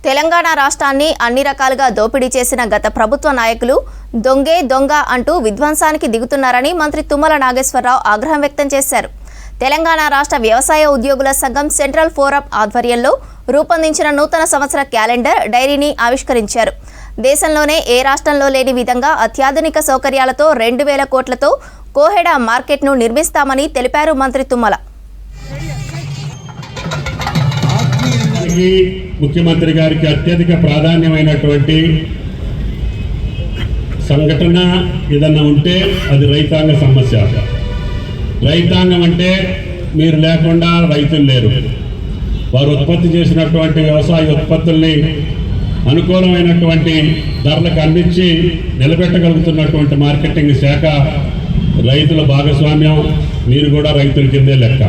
తెలంగాణ రాష్ట్రాన్ని అన్ని రకాలుగా దోపిడీ చేసిన గత ప్రభుత్వ నాయకులు దొంగే దొంగ అంటూ విధ్వంసానికి దిగుతున్నారని మంత్రి తుమ్మల నాగేశ్వరరావు ఆగ్రహం వ్యక్తం చేశారు. తెలంగాణ రాష్ట్ర వ్యవసాయ ఉద్యోగుల సంఘం సెంట్రల్ ఫోరం ఆధ్వర్యంలో రూపొందించిన నూతన సంవత్సర క్యాలెండర్ డైరీని ఆవిష్కరించారు. దేశంలోనే ఏ రాష్ట్రంలో లేని విధంగా అత్యాధునిక సౌకర్యాలతో 2000 కోట్లతో కోహెడ మార్కెట్ను నిర్మిస్తామని తెలిపారు మంత్రి తుమ్మల. ముఖ్యమంత్రి గారికి అత్యధిక ప్రాధాన్యమైనటువంటి సంఘటన ఏదన్నా ఉంటే అది రైతాంగ సమస్య. రైతాంగం అంటే మీరు లేకుండా రైతులు లేరు. వారు ఉత్పత్తి చేసినటువంటి వ్యవసాయ ఉత్పత్తుల్ని అనుకూలమైనటువంటి ధరలకు అందించి నిలబెట్టగలుగుతున్నటువంటి మార్కెటింగ్ శాఖ రైతుల భాగస్వామ్యం. మీరు కూడా రైతుల కిందే లెక్క.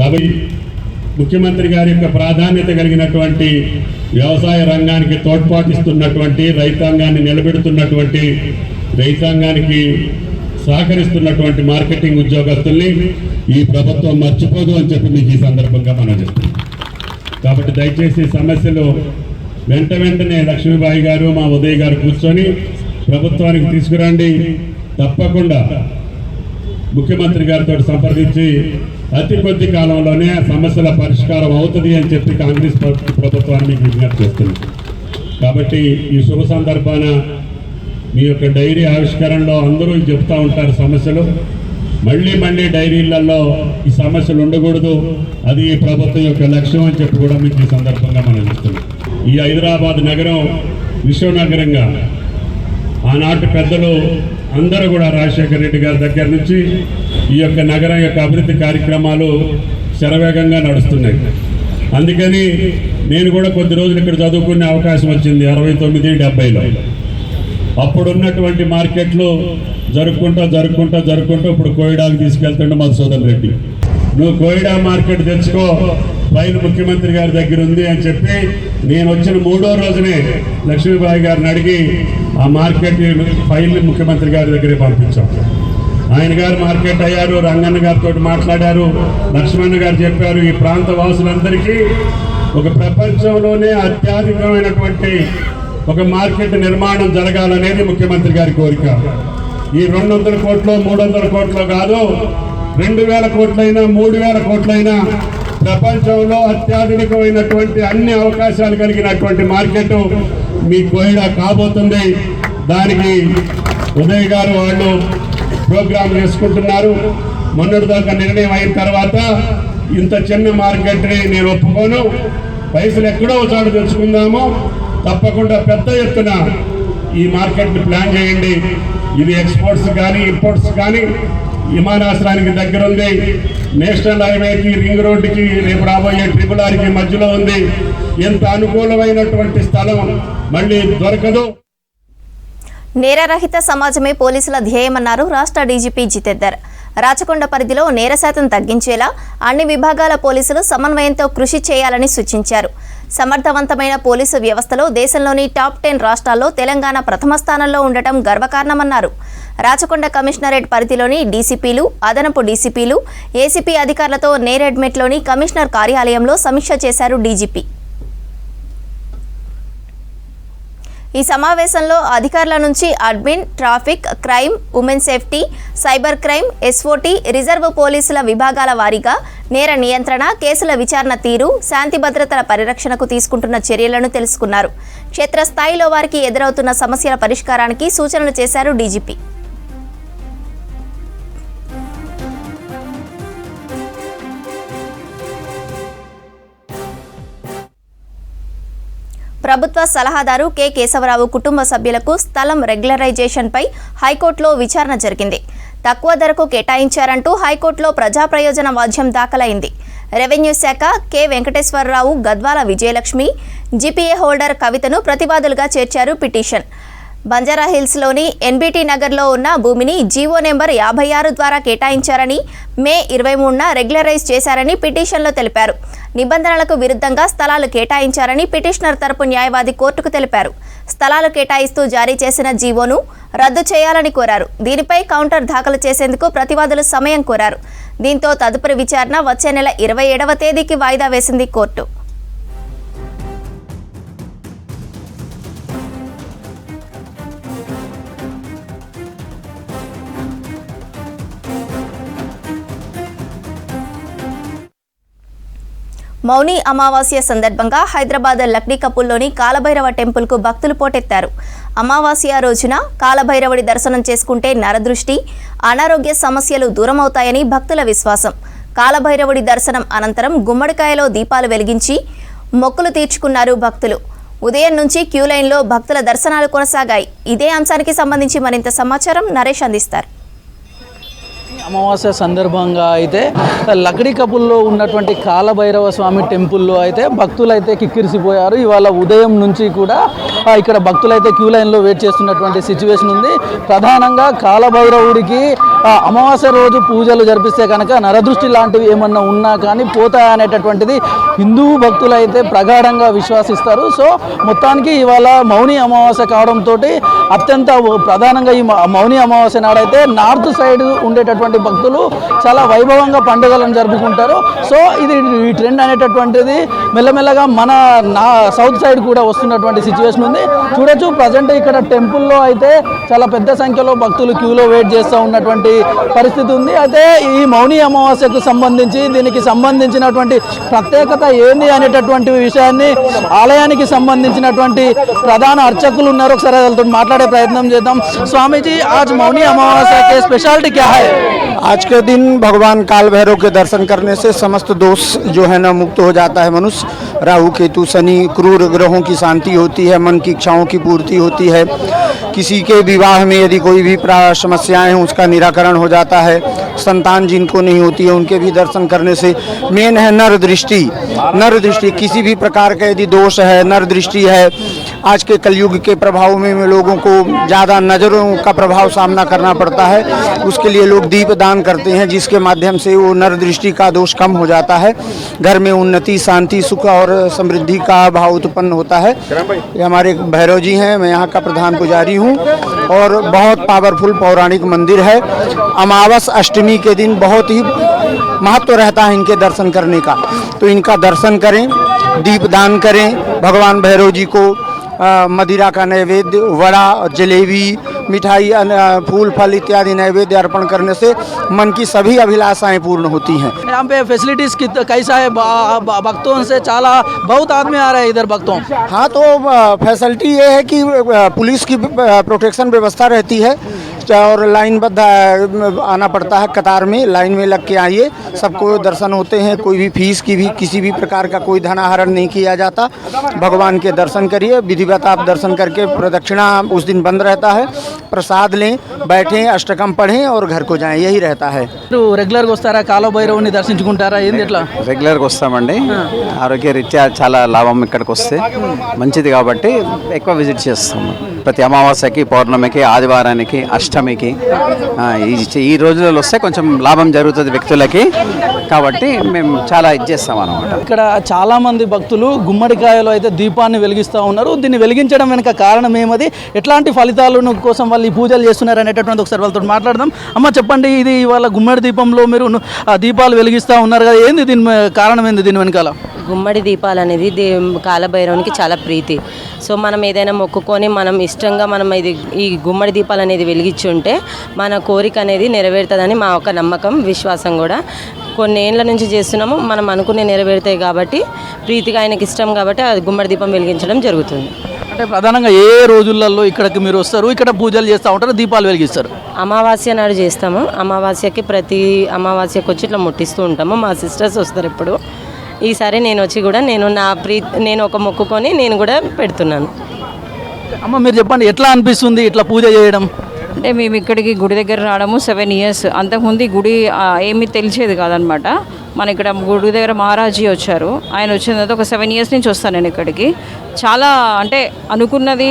కాబట్టి ముఖ్యమంత్రి గారి యొక్క ప్రాధాన్యత కలిగినటువంటి వ్యవసాయ రంగానికి తోడ్పాటిస్తున్నటువంటి, రైతాంగాన్ని నిలబెడుతున్నటువంటి, రైతాంగానికి సహకరిస్తున్నటువంటి మార్కెటింగ్ ఉద్యోగస్తుల్ని ఈ ప్రభుత్వం మర్చిపోదు అని చెప్పి మీకు ఈ సందర్భంగా మనం చెప్తున్నాం. కాబట్టి దయచేసి సమస్యలు వెంటనే లక్ష్మీబాయి గారు, మా ఉదయ్ గారు కూర్చొని ప్రభుత్వానికి తీసుకురండి. తప్పకుండా ముఖ్యమంత్రి గారితో సంప్రదించి అతి కొద్ది కాలంలోనే సమస్యల పరిష్కారం అవుతుంది అని చెప్పి కాంగ్రెస్ ప్రభుత్వాన్ని విజ్ఞప్తి చేస్తుంది. కాబట్టి ఈ శుభ సందర్భాన మీ యొక్క డైరీ ఆవిష్కరణలో అందరూ చెప్తూ ఉంటారు సమస్యలు. మళ్ళీ డైరీలలో ఈ సమస్యలు ఉండకూడదు, అది ఈ ప్రభుత్వం యొక్క లక్ష్యం అని చెప్పి కూడా మీకు ఈ సందర్భంగా మనం చెప్తున్నాం. ఈ హైదరాబాద్ నగరం విశ్వనగరంగా ఆనాటి పెద్దలు అందరూ కూడా రాజశేఖర రెడ్డి గారి దగ్గర నుంచి ఈ యొక్క నగరం యొక్క అభివృద్ధి కార్యక్రమాలు శరవేగంగా నడుస్తున్నాయి. అందుకని నేను కూడా కొద్ది రోజులు ఇక్కడ చదువుకునే అవకాశం వచ్చింది 69-70లో. అప్పుడున్నటువంటి మార్కెట్లు జరుపుకుంటూ ఇప్పుడు కోయిడాకు తీసుకెళ్తుండే మధుసూదన్ రెడ్డి, నువ్వు కోయిడా మార్కెట్ తెచ్చుకో, ఫైల్ ముఖ్యమంత్రి గారి దగ్గర ఉంది అని చెప్పి నేను వచ్చిన 3వ రోజునే లక్ష్మీబాయి గారిని అడిగి ఆ మార్కెట్ ఫైల్ ముఖ్యమంత్రి గారి దగ్గరే పంపించాం. ఆయన గారు మార్కెట్ అయ్యారు, రంగన్న గారితో మాట్లాడారు, లక్ష్మణ్ గారు చెప్పారు, ఈ ప్రాంత వాసులందరికీ ఒక ప్రపంచంలోనే అత్యధికమైనటువంటి ఒక మార్కెట్ నిర్మాణం జరగాలనేది ముఖ్యమంత్రి గారి కోరిక. ఈ 200 కోట్లు 300 కోట్లు కాదు, 2000 కోట్లైనా 3000 కోట్లైనా ప్రపంచంలో అత్యాధునికమైనటువంటి అన్ని అవకాశాలు కలిగినటువంటి మార్కెట్ మీ కోయిడా కాబోతుంది. దానికి ఉదయ్ గారు వాళ్ళు ప్రోగ్రాం చేసుకుంటున్నారు. మొన్నటిదాకా నిర్ణయం అయిన తర్వాత ఇంత చిన్న మార్కెట్ని నేను ఒప్పుకోను, పైసలు ఎక్కడో చోట తెచ్చుకుందాము, తప్పకుండా పెద్ద ఎత్తున ఈ మార్కెట్ని ప్లాన్ చేయండి. ఇది ఎక్స్పోర్ట్స్ కానీ ఇంపోర్ట్స్ కానీ విమానాశ్రయానికి దగ్గర ఉంది, నేషనల్ హైవేకి, రింగ్ రోడ్డుకి, రేపు రాబోయే RRRకి మధ్యలో ఉంది. ఎంత అనుకూలమైనటువంటి స్థలం మళ్ళీ దొరకదు. నేరరహిత సమాజమే పోలీసుల ధ్యేయమన్నారు రాష్ట్ర డీజీపీ జితేందర్. రాచకొండ పరిధిలో నేర శాతం తగ్గించేలా అన్ని విభాగాల పోలీసులు సమన్వయంతో కృషి చేయాలని సూచించారు. సమర్థవంతమైన పోలీసు వ్యవస్థలో దేశంలోని టాప్ 10 రాష్ట్రాల్లో తెలంగాణ ప్రథమ స్థానంలో ఉండటం గర్వకారణమన్నారు. రాచకొండ కమిషనరేట్ పరిధిలోని డీసీపీలు, అదనపు డీసీపీలు, ఏసీపీ అధికారులతో నేరెడ్మెట్లోని కమిషనర్ కార్యాలయంలో సమీక్ష చేశారు డీజీపీ. ఈ సమావేశంలో అధికారుల నుంచి admin, traffic, crime, women safety, cyber crime, SOT, reserve పోలీసుల విభాగాల వారీగా నేర నియంత్రణ, కేసుల విచారణ తీరు, శాంతి భద్రతల పరిరక్షణకు తీసుకుంటున్న చర్యలను తెలుసుకున్నారు. క్షేత్రస్థాయిలో వారికి ఎదురవుతున్న సమస్యల పరిష్కారానికి సూచనలు చేశారు డీజీపీ. ప్రభుత్వ సలహాదారు కె కేశవరావు కుటుంబ సభ్యులకు స్థలం రెగ్యులరైజేషన్పై హైకోర్టులో విచారణ జరిగింది. తక్కువ ధరకు కేటాయించారంటూ హైకోర్టులో ప్రజా ప్రయోజన వాద్యం దాఖలైంది. రెవెన్యూ శాఖ K Venkateswararao, Gadwal Vijayalakshmi, GPA holder కవితను ప్రతివాదులుగా చేర్చారు పిటిషన్. బంజారాహిల్స్లోని ఎన్బీటీ నగర్లో ఉన్న భూమిని జీవో నెంబర్ 56 ద్వారా కేటాయించారని, మే 23న రెగ్యులరైజ్ చేశారని పిటిషన్లో తెలిపారు. నిబంధనలకు విరుద్ధంగా స్థలాలు కేటాయించారని పిటిషనర్ తరపు న్యాయవాది కోర్టుకు తెలిపారు. స్థలాలు కేటాయిస్తూ జారీ చేసిన జీవోను రద్దు చేయాలని కోరారు. దీనిపై కౌంటర్ దాఖలు చేసేందుకు ప్రతివాదులు సమయం కోరారు. దీంతో తదుపరి విచారణ వచ్చే నెల 27వ తేదీకి వాయిదా వేసింది కోర్టు. మౌని అమావాస్య సందర్భంగా హైదరాబాద్ లక్డీ కపుల్లోని కాలభైరవ టెంపుల్కు భక్తులు పోటెత్తారు. అమావాస్య రోజున కాలభైరవుడి దర్శనం చేసుకుంటే నరదృష్టి, అనారోగ్య సమస్యలు దూరమవుతాయని భక్తుల విశ్వాసం. కాలభైరవుడి దర్శనం అనంతరం గుమ్మడికాయలో దీపాలు వెలిగించి మొక్కులు తీర్చుకున్నారు భక్తులు. ఉదయం నుంచి క్యూ లైన్లో భక్తుల దర్శనాలు కొనసాగాయి. ఇదే అంశానికి సంబంధించి మరింత సమాచారం నరేష్ అందిస్తారు. అమావాస్య సందర్భంగా అయితే లక్డీ కపుల్లో ఉన్నటువంటి కాలభైరవ స్వామి టెంపుల్లో అయితే భక్తులు అయితే కిక్కిరిసిపోయారు. ఇవాళ ఉదయం నుంచి కూడా ఇక్కడ భక్తులు అయితే క్యూ లైన్లో వెయిట్ చేస్తున్నటువంటి సిచ్యువేషన్ ఉంది. ప్రధానంగా కాలభైరవుడికి అమావాస్య రోజు పూజలు జరిపిస్తే కనుక నరదృష్టి లాంటివి ఏమన్నా ఉన్నా కానీ పోతాయనేటటువంటిది హిందూ భక్తులు అయితే ప్రగాఢంగా విశ్వసిస్తారు. సో మొత్తానికి ఇవాళ మౌని అమావాస్య కావడంతో అత్యంత ప్రధానంగా ఈ మౌని అమావాస్య నాడైతే నార్త్ సైడ్ ఉండేటటువంటి భక్తులు చాలా వైభవంగా పండుగలను జరుపుకుంటారు. సో ఇది ఈ ట్రెండ్ అనేటటువంటిది మెల్లమెల్లగా మన సౌత్ సైడ్ కూడా వస్తున్నటువంటి సిచ్యువేషన్ ఉంది. చూడొచ్చు ప్రజెంట్ ఇక్కడ టెంపుల్లో అయితే చాలా పెద్ద సంఖ్యలో భక్తులు క్యూలో వెయిట్ చేస్తూ ఉన్నటువంటి పరిస్థితి ఉంది. అయితే ఈ మౌని అమావాస్యకు సంబంధించి దీనికి సంబంధించినటువంటి ప్రత్యేకత ఏంది అనేటటువంటి విషయాన్ని ఆలయానికి సంబంధించినటువంటి ప్రధాన అర్చకులు ఉన్నారు. ఒకసారి వాళ్ళతో మాట్లాడే ప్రయత్నం చేద్దాం. స్వామీజీ, आज मौनी अमावस्या के स्पेशलिटी क्या है? आज के दिन भगवान काल भैरव के दर्शन करने से समस्त दोष जो है ना मुक्त हो जाता है मनुष्य। राहु केतु शनि क्रूर ग्रहों की शांति होती है, मन की इच्छाओं की पूर्ति होती है। किसी के विवाह में यदि कोई भी समस्याएं हैं उसका निराकरण हो जाता है। संतान जिनको नहीं होती है उनके भी दर्शन करने से मेन है नर दृष्टि। नर दृष्टि किसी भी प्रकार का यदि दोष है, नर दृष्टि है, आज के कलयुग के प्रभाव में लोगों को ज़्यादा नज़रों का प्रभाव सामना करना पड़ता है। उसके लिए लोग दीप दान करते हैं जिसके माध्यम से वो नर दृष्टि का दोष कम हो जाता है। घर में उन्नति, शांति, सुख और समृद्धि का भाव उत्पन्न होता है। ये हमारे भैरव जी हैं, मैं यहाँ का प्रधान पुजारी हूँ और बहुत पावरफुल पौराणिक मंदिर है। अमावस अष्टमी के दिन बहुत ही महत्व रहता है इनके दर्शन करने का, तो इनका दर्शन करें, दीप दान करें। भगवान भैरव जी को मदिरा का नैवेद्य, वड़ा, जलेबी, मिठाई, फूल फल इत्यादि नैवेद्य अर्पण करने से मन की सभी अभिलाषाएं पूर्ण होती हैं। यहाँ पे फैसिलिटीज कैसा है? भक्तों से चाला बहुत आदमी आ रहे हैं इधर भक्तों। हाँ, तो फैसिलिटी ये है कि पुलिस की प्रोटेक्शन व्यवस्था रहती है और लाइनबद्ध आना पड़ता है। कतार में लाइन में लग के आइए, सबको दर्शन होते हैं। कोई भी फीस की भी किसी भी प्रकार का कोई धनाहरण नहीं किया जाता। भगवान के दर्शन करिए, विधिवत आप दर्शन करके प्रदक्षिणा उस दिन बंद रहता है, प्रसाद लें, बैठें, अष्टकम पढ़ें और घर को जाएं, यही रहता है। రెగ్యులర్గా వస్తారా కాలభైరవుని దర్శించుకుంటారా? ఏంది ఎట్లా? రెగ్యులర్గా వస్తామండి. ఆరోగ్య రీత్యా చాలా లాభం ఇక్కడికి వస్తే మంచిది కాబట్టి ఎక్కువ విజిట్ చేస్తాము. ప్రతి అమావాస్యకి, పౌర్ణమికి, ఆదివారానికి, అష్టమికి ఈ రోజులలో వస్తే కొంచెం లాభం జరుగుతుంది వ్యక్తులకి, కాబట్టి మేము చాలా ఇది చేస్తాం అన్నమాట. ఇక్కడ చాలా మంది భక్తులు గుమ్మడికాయలో అయితే దీపాన్ని వెలిగిస్తూ ఉన్నారు. దీన్ని వెలిగించడం వెనుక కారణం ఏమది, ఎట్లాంటి ఫలితాలను కోసం వాళ్ళు ఈ పూజలు చేస్తున్నారు అనేటటువంటి ఒకసారి వాళ్ళతో మాట్లాడదాం. అమ్మ చెప్పండి, ఇది ఇవాళ గుమ్మడి దీపంలో మీరు దీపాలు వెలిగిస్తూ ఉన్నారు కదా, ఏంది దీని కారణం ఏంది దీని వెనకాల? గుమ్మడి దీపాలు అనేది కాలభైరవునికి చాలా ప్రీతి. సో మనం ఏదైనా మొక్కుకొని మనం ఇష్టంగా మనం ఈ గుమ్మడి దీపాలు అనేది వెలిగించి ఉంటే మన కోరిక అనేది నెరవేరుతుందని మా ఒక నమ్మకం, విశ్వాసం కూడా. కొన్ని ఏళ్ళ నుంచి చేస్తున్నాము, మనం అనుకునే నెరవేరుతాయి కాబట్టి, ప్రీతిగా ఆయనకి ఇష్టం కాబట్టి ఆ గుమ్మడి దీపం వెలిగించడం జరుగుతుంది. అంటే ప్రధానంగా ఏ రోజులలో ఇక్కడికి మీరు వస్తారు, ఇక్కడ పూజలు చేస్తూ ఉంటారు, దీపాలు వెలిగిస్తారు? అమావాస్య నాడు చేస్తాము. అమావాస్యకి ప్రతి అమావాస్యకి వచ్చి ఇట్లా ముట్టిస్తూ ఉంటాము. మా సిస్టర్స్ వస్తారు ఎప్పుడు. ఈసారి నేను వచ్చి కూడా నేను ఒక మొక్కుకొని నేను కూడా పెడుతున్నాను. అమ్మ మీరు చెప్పండి, ఎట్లా అనిపిస్తుంది ఇట్లా పూజ చేయడం? అంటే మేము ఇక్కడికి గుడి దగ్గర రావడము 7 years. అంతకుముందు ఈ గుడి ఏమీ తెలిసేది కాదనమాట. మన ఇక్కడ గుడి దగ్గర మహారాజీ వచ్చారు. ఆయన వచ్చిన తర్వాత ఒక 7 years నుంచి వస్తాను నేను ఇక్కడికి. చాలా అంటే అనుకున్నది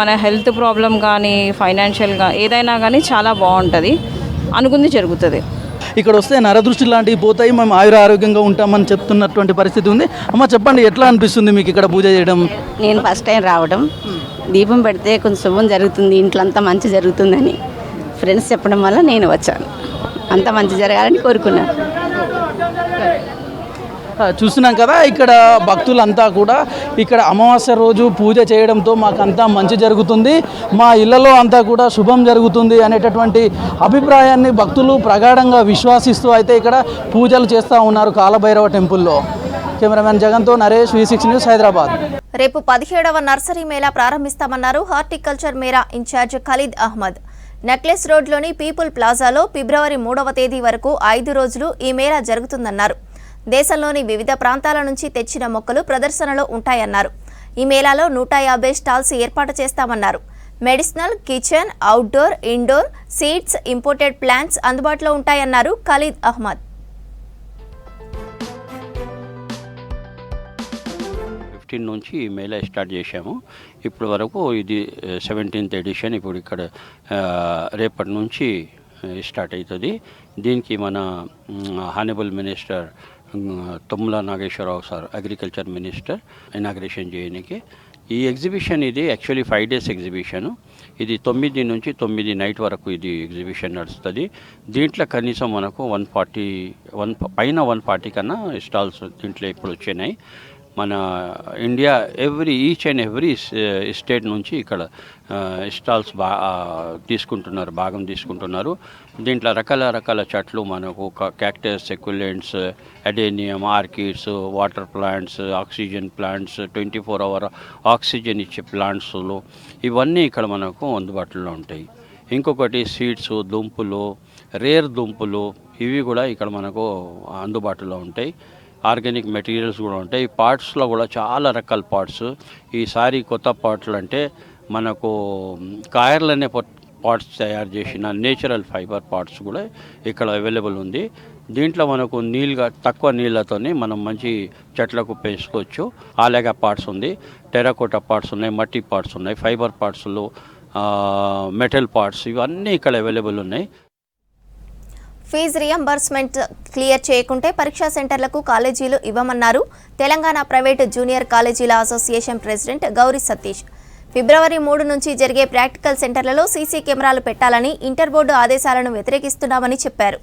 మన హెల్త్ ప్రాబ్లం కానీ ఫైనాన్షియల్గా ఏదైనా కానీ చాలా బాగుంటుంది, అనుకుంది జరుగుతుంది. ఇక్కడ వస్తే నరదృష్టి లాంటివి పోతాయి, మేము ఆరోగ్యంగా ఉంటామని చెప్తున్నటువంటి పరిస్థితి ఉంది. అమ్మ చెప్పండి, ఎట్లా అనిపిస్తుంది మీకు ఇక్కడ పూజ చేయడం? నేను ఫస్ట్ టైం రావడం, దీపం పెడితే కొంచెం శుభం జరుగుతుంది, ఇంట్లో అంతా మంచి జరుగుతుందని ఫ్రెండ్స్ చెప్పడం వల్ల నేను వచ్చాను. అంతా మంచి జరగాలని కోరుకున్నాను. చూస్తున్నాం కదా, ఇక్కడ భక్తులంతా కూడా ఇక్కడ అమావాస్య రోజు పూజ చేయడంతో మాకంతా మంచి జరుగుతుంది, మా ఇళ్లలో అంతా కూడా శుభం జరుగుతుంది అనేటటువంటి అభిప్రాయాన్ని భక్తులు ప్రగాఢంగా విశ్వసిస్తూ అయితే ఇక్కడ పూజలు చేస్తూ ఉన్నారు కాలభైరవ టెంపుల్లో. కెమెరామెన్ జగన్తో నరేష్, V6 న్యూస్, హైదరాబాద్. రేపు 17వ నర్సరీ మేళా ప్రారంభిస్తామన్నారు horticulture mela in charge Khalid Ahmed. Necklace రోడ్లోని పీపుల్ ప్లాజాలో ఫిబ్రవరి 3వ తేదీ వరకు 5 రోజులు ఈ మేళా జరుగుతుందన్నారు. దేశంలోని వివిధ ప్రాంతాల నుంచి తెచ్చిన మొక్కలు ప్రదర్శనలో ఉంటాయన్నారు. ఈ మేళాలో 150 స్టాల్స్ ఏర్పాటు చేస్తామన్నారు. Medicinal, kitchen, outdoor, indoor, seeds, imported plants అందుబాటులో ఉంటాయన్నారు ఖలీద్ అహ్మద్. 15 నుంచి ఈ మేళా స్టార్ట్ చేశాము. ఇప్పటి వరకు ఇది 17th ఎడిషన్. ఇప్పుడు ఇక్కడ రేపటి నుంచి స్టార్ట్ అవుతుంది. దీనికి మన honourable minister Tummala Nageswararao sir, agriculture minister, inauguration చేయడానికి. ఈ ఎగ్జిబిషన్ ఇది యాక్చువల్లీ 5 days ఎగ్జిబిషను. ఇది 9 నుంచి 9 నైట్ వరకు ఇది ఎగ్జిబిషన్ నడుస్తుంది. దీంట్లో కనీసం మనకు 140 కన్నా స్టాల్స్ దీంట్లో ఇప్పుడు వచ్చినాయి. మన India each and every state నుంచి ఇక్కడ స్టాల్స్ భాగం తీసుకుంటున్నారు. దీంట్లో రకాల చెట్లు మనకు cactus, succulents, adenium, orchids, water plants, oxygen plants, 24 hour oxygen ఇచ్చే ప్లాంట్స్లు ఇవన్నీ ఇక్కడ మనకు అందుబాటులో ఉంటాయి. ఇంకొకటి సీడ్స్, దుంపులు, రేర్ దుంపులు ఇవి కూడా ఇక్కడ మనకు అందుబాటులో ఉంటాయి. ఆర్గానిక్ మెటీరియల్స్ కూడా ఉంటాయి. పార్ట్స్లో కూడా చాలా రకాల పార్ట్స్. ఈసారి కొత్త పార్ట్లు అంటే మనకు కాయర్లనే పార్ట్స్ తయారు చేసిన నేచురల్ ఫైబర్ పార్ట్స్ కూడా ఇక్కడ అవైలబుల్ ఉంది. దీంట్లో మనకు తక్కువ నీళ్ళతోనే మనం మంచి చెట్లకు పెంచుకోవచ్చు. అలాగే పార్ట్స్ ఉంది, టెరాకోటా పార్ట్స్ ఉన్నాయి, మట్టి పార్ట్స్ ఉన్నాయి, ఫైబర్ పార్ట్స్లు, మెటల్ పార్ట్స్ ఇవన్నీ ఇక్కడ అవైలబుల్ ఉన్నాయి. ఫీజు రియంబర్స్మెంట్ క్లియర్ చేయకుంటే పరీక్షా సెంటర్లకు కాలేజీలు ఇవ్వమన్నారు తెలంగాణ ప్రైవేటు జూనియర్ కాలేజీల అసోసియేషన్ ప్రెసిడెంట్ గౌరీ సతీష్. ఫిబ్రవరి 3 నుంచి జరిగే ప్రాక్టికల్ సెంటర్లలో సీసీ కెమెరాలు పెట్టాలని ఇంటర్ బోర్డు ఆదేశాలను వ్యతిరేకిస్తున్నామని చెప్పారు.